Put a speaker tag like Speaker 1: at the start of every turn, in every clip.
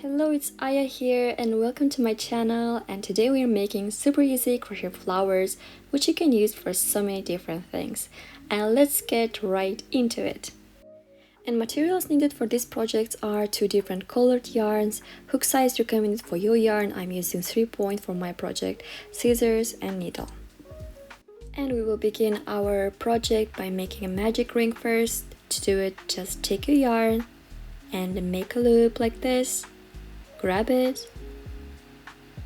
Speaker 1: Hello, it's Aya here and welcome to my channel, and today we are making super easy crochet flowers which you can use for so many different things. And let's get right into it. And materials needed for this project are 2 different colored yarns, hook size recommended for your yarn, I'm using 3-point for my project, scissors and needle. And we will begin our project by making a magic ring first. To do it, just take your yarn and make a loop like this. Grab it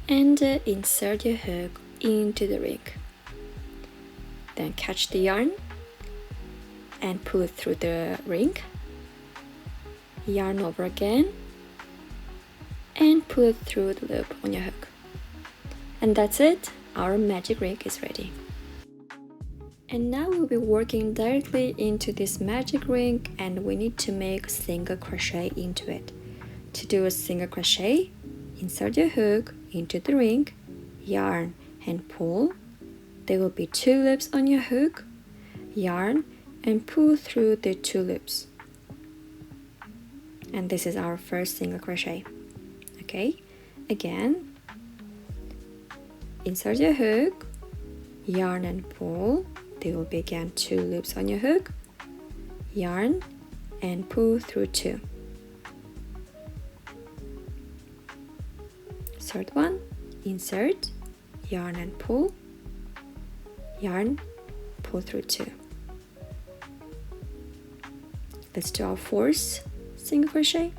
Speaker 1: and insert your hook into the ring. Then catch the yarn and pull it through the ring. Yarn over again and pull it through the loop on your hook. And that's it, our magic ring is ready. And now we'll be working directly into this magic ring, and we need to make single crochet into it. To do a single crochet, insert your hook into the ring, yarn and pull. There will be 2 loops on your hook, yarn and pull through the 2 loops. And this is our first single crochet. Okay, again, insert your hook, yarn and pull. There will be again 2 loops on your hook, yarn and pull through 2. Third one, insert, yarn and pull, yarn, pull through 2. Let's do our 4th single crochet.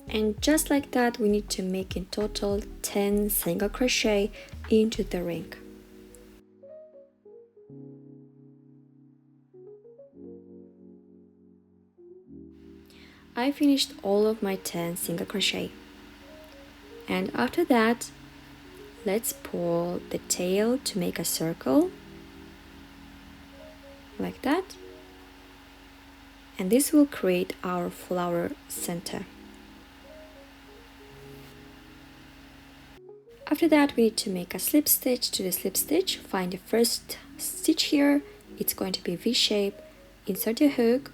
Speaker 1: And just like that, we need to make in total 10 single crochet into the ring. I finished all of my 10 single crochet, and after that let's pull the tail to make a circle like that, and this will create our flower center. After that we need to make a slip stitch to the slip stitch. Find the first stitch here, it's going to be V-shape, insert your hook,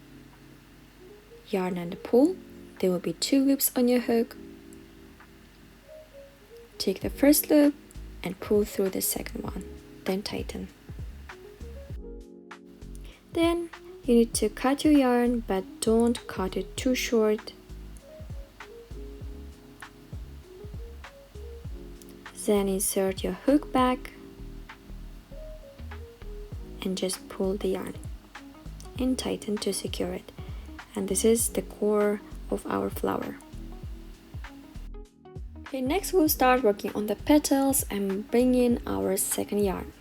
Speaker 1: yarn and pull. There will be 2 loops on your hook. Take the first loop and pull through the second one, then tighten. Then you need to cut your yarn, but don't cut it too short. Then insert your hook back and just pull the yarn and tighten to secure it. And this is the core of our flower. Okay, next we'll start working on the petals and bring in our second yarn.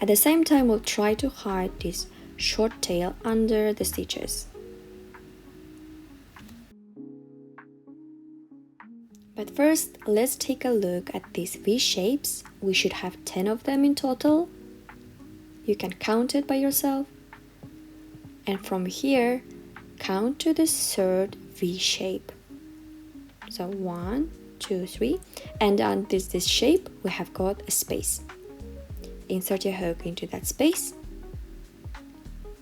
Speaker 1: At the same time, we'll try to hide this short tail under the stitches. But first, let's take a look at these V-shapes. We should have 10 of them in total. You can count it by yourself. And from here, count to the 3rd V shape. So 1, 2, 3, and on this shape we have got a space. Insert your hook into that space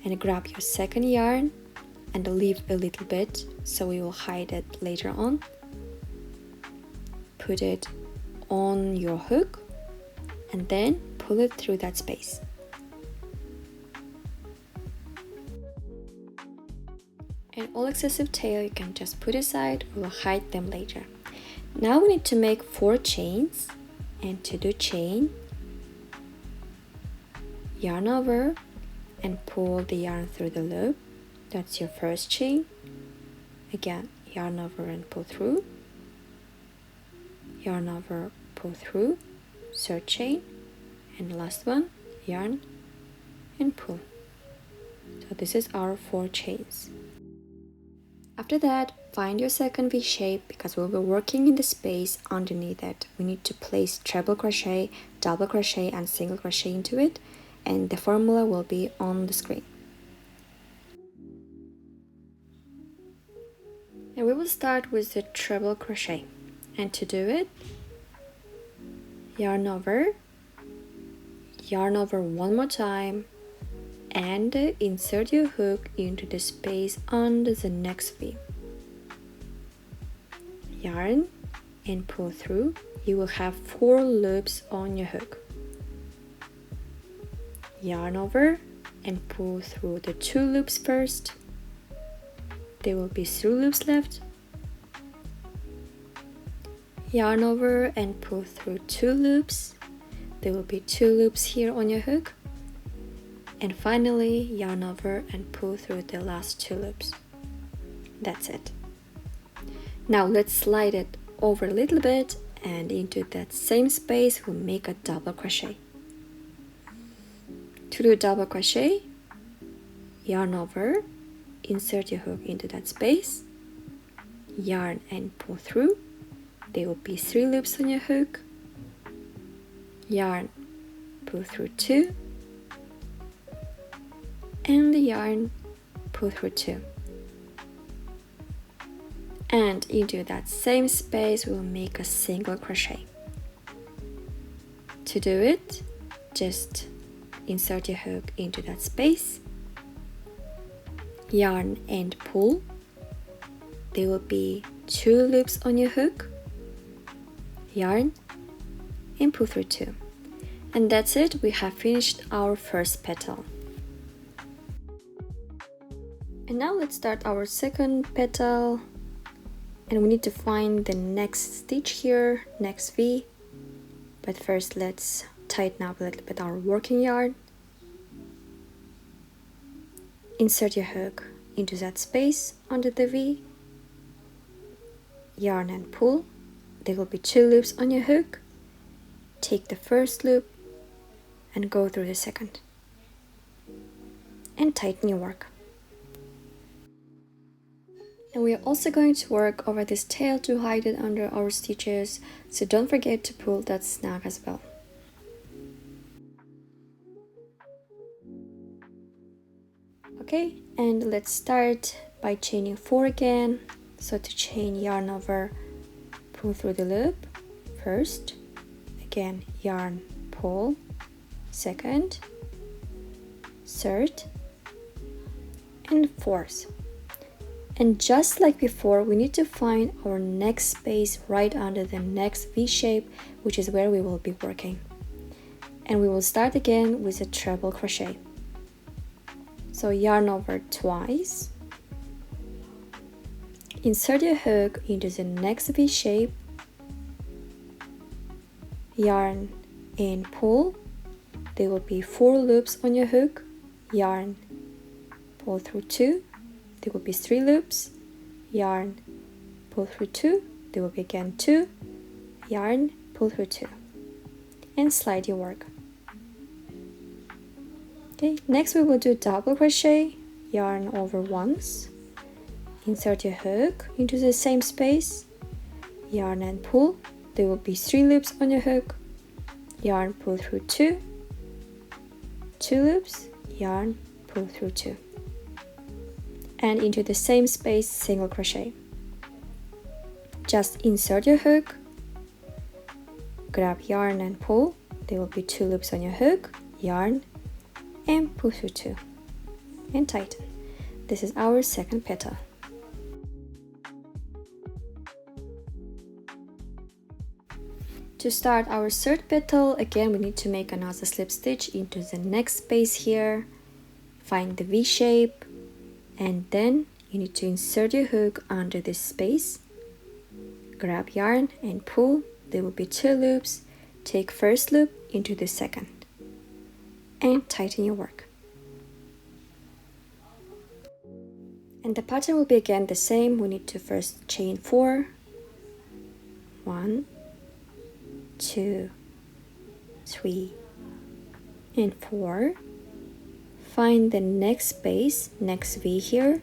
Speaker 1: and grab your second yarn and leave a little bit so we will hide it later on. Put it on your hook and then pull it through that space. And all excessive tail you can just put aside, we will hide them later. Now we need to make 4 chains, and to do chain, yarn over and pull the yarn through the loop. That's your first chain. Again, yarn over and pull through, yarn over, pull through, 3rd chain, and last one, yarn and pull. So this is our 4 chains. After that, find your second V shape, because we'll be working in the space underneath it. We need to place treble crochet, double crochet and single crochet into it, and the formula will be on the screen. And we will start with the treble crochet, and to do it, yarn over, yarn over one more time, and insert your hook into the space under the next V. Yarn and pull through. You will have 4 loops on your hook. Yarn over and pull through the 2 loops first. There will be 3 loops left. Yarn over and pull through 2 loops. There will be 2 loops here on your hook. And finally, yarn over and pull through the last 2 loops. That's it. Now let's slide it over a little bit, and into that same space we'll make a double crochet. To do a double crochet, yarn over, insert your hook into that space, yarn and pull through. There will be 3 loops on your hook. Yarn, pull through 2, and the yarn, pull through 2. And into that same space we'll make a single crochet. To do it, just insert your hook into that space, yarn and pull. There will be 2 loops on your hook, yarn and pull through 2. And that's it, we have finished our first petal. And now let's start our second petal, and we need to find the next stitch here, next V. But first let's tighten up a little bit our working yarn. Insert your hook into that space under the V, yarn and pull. There will be 2 loops on your hook. Take the first loop and go through the second, and tighten your work. And we are also going to work over this tail to hide it under our stitches, so don't forget to pull that snug as well. Okay, and let's start by chaining 4 again. So to chain, yarn over, pull through the loop first, again yarn, pull, second, third, and fourth. And just like before, we need to find our next space right under the next V shape, which is where we will be working. And we will start again with a treble crochet. So yarn over twice, insert your hook into the next V shape, yarn and pull. There will be 4 loops on your hook, yarn, pull through 2. There will be 3 loops, yarn, pull through 2. There will be again 2, yarn, pull through 2, and slide your work. Okay, next we will do double crochet, yarn over once, insert your hook into the same space, yarn and pull. There will be 3 loops on your hook, yarn, pull through 2, 2 loops, yarn, pull through 2. And into the same space, single crochet. Just insert your hook, grab yarn and pull. There will be 2 loops on your hook, yarn, and pull through 2, and tighten. This is our second petal. To start our third petal, again we need to make another slip stitch into the next space here. Find the V shape, and then you need to insert your hook under this space, grab yarn and pull. There will be 2 loops. Take first loop into the second, and tighten your work. And the pattern will be again the same. We need to first chain 4, 1, 2, 3, and 4. Find the next space, next V here,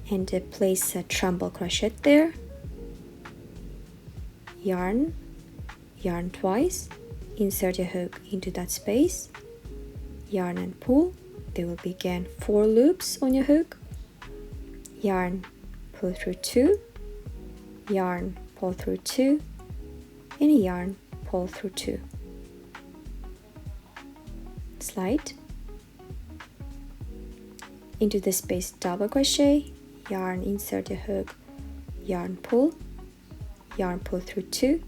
Speaker 1: and place a treble crochet there. Yarn, yarn twice, insert your hook into that space, yarn and pull. There will be again 4 loops on your hook, yarn, pull through 2, yarn, pull through 2, and yarn, pull through 2. slide, into the space double crochet, yarn, insert the hook, yarn pull through 2,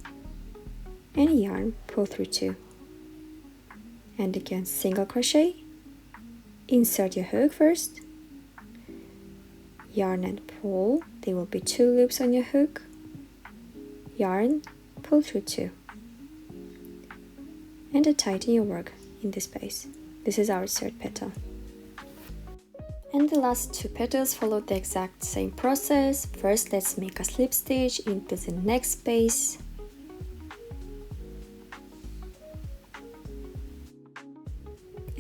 Speaker 1: and yarn pull through 2, and again single crochet, insert your hook first, yarn and pull, there will be 2 loops on your hook, yarn, pull through 2, and tighten your work in this space. This is our third petal. And the last 2 petals follow the exact same process. First, let's make a slip stitch into the next space.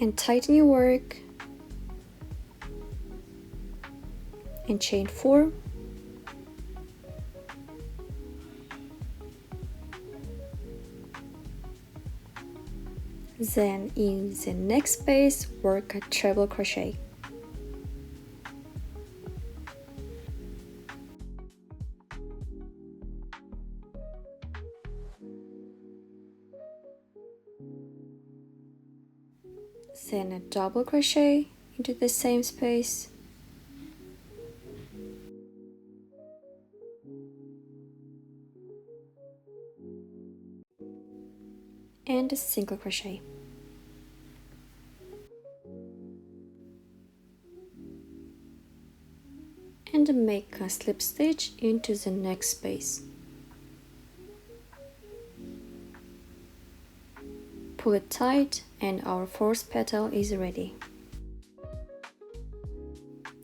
Speaker 1: And tighten your work. And chain 4. Then in the next space, work a treble crochet. Then a double crochet into the same space, and a single crochet. And make a slip stitch into the next space. Pull it tight and our 4th petal is ready.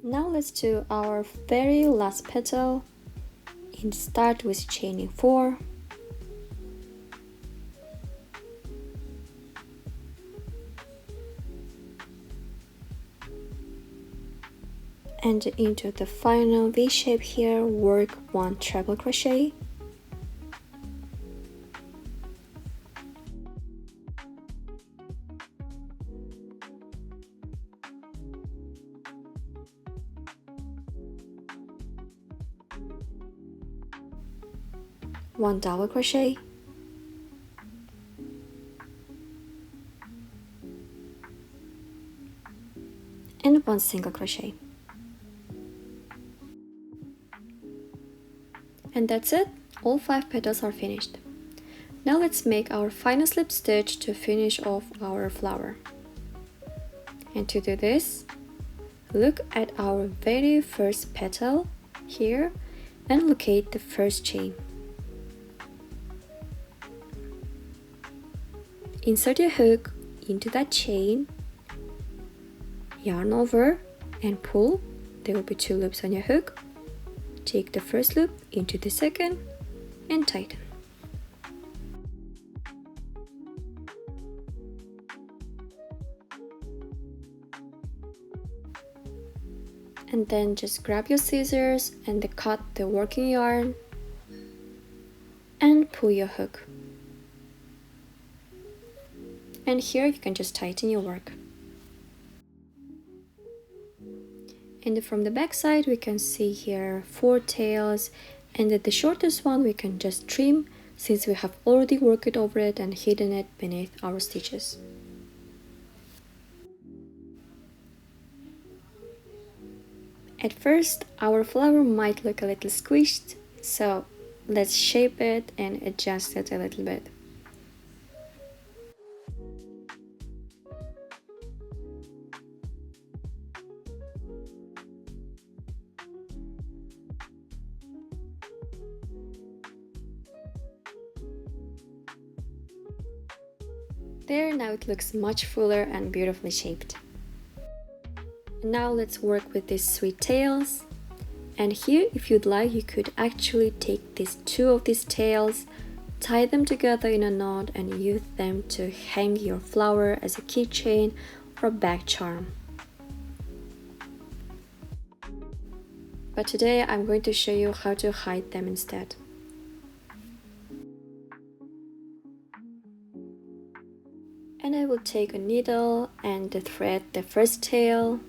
Speaker 1: Now let's do our very last petal and start with chaining 4. And into the final V shape here, work 1 treble crochet. One double crochet, and 1 single crochet. And that's it, all 5 petals are finished. Now let's make our final slip stitch to finish off our flower. And to do this, look at our very first petal here and locate the first chain. Insert your hook into that chain, yarn over and pull. There will be 2 loops on your hook. Take the first loop into the second and tighten. And then just grab your scissors and cut the working yarn and pull your hook. And here you can just tighten your work. And from the back side we can see here 4 tails, and the shortest one we can just trim since we have already worked over it and hidden it beneath our stitches. At first our flower might look a little squished, so let's shape it and adjust it a little bit. There, now it looks much fuller and beautifully shaped. Now let's work with these 3 tails. And here, if you'd like, you could actually take these 2 of these tails, tie them together in a knot and use them to hang your flower as a keychain or bag charm. But today I'm going to show you how to hide them instead. And I will take a needle and thread the first tail.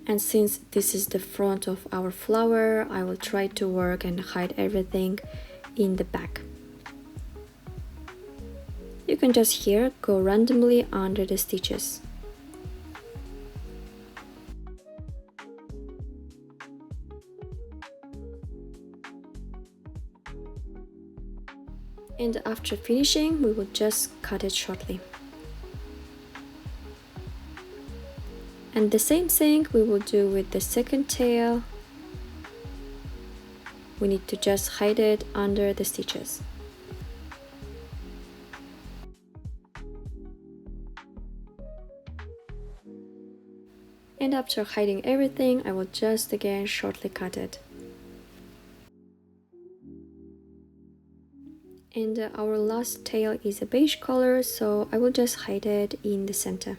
Speaker 1: And since this is the front of our flower, I will try to work and hide everything in the back. can just here go randomly under the stitches. And after finishing, we will just cut it shortly. And the same thing we will do with the second tail. We need to just hide it under the stitches. And after hiding everything, I will just again shortly cut it. And our last tail is a beige color, so I will just hide it in the center.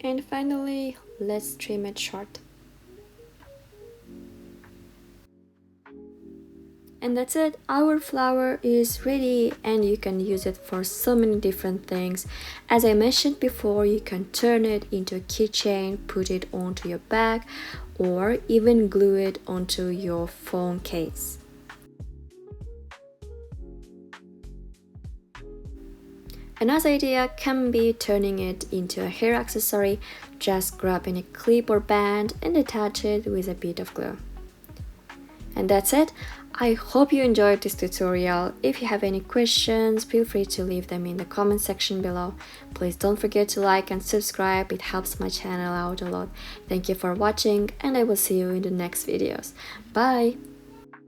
Speaker 1: And finally, let's trim it short. And that's it, our flower is ready and you can use it for so many different things. As I mentioned before, you can turn it into a keychain, put it onto your bag, or even glue it onto your phone case. Another idea can be turning it into a hair accessory, just grabbing a clip or band and attach it with a bit of glue. And that's it. I hope you enjoyed this tutorial. If you have any questions, feel free to leave them in the comment section below. Please don't forget to like and subscribe, it helps my channel out a lot. Thank you for watching and I will see you in the next videos. Bye!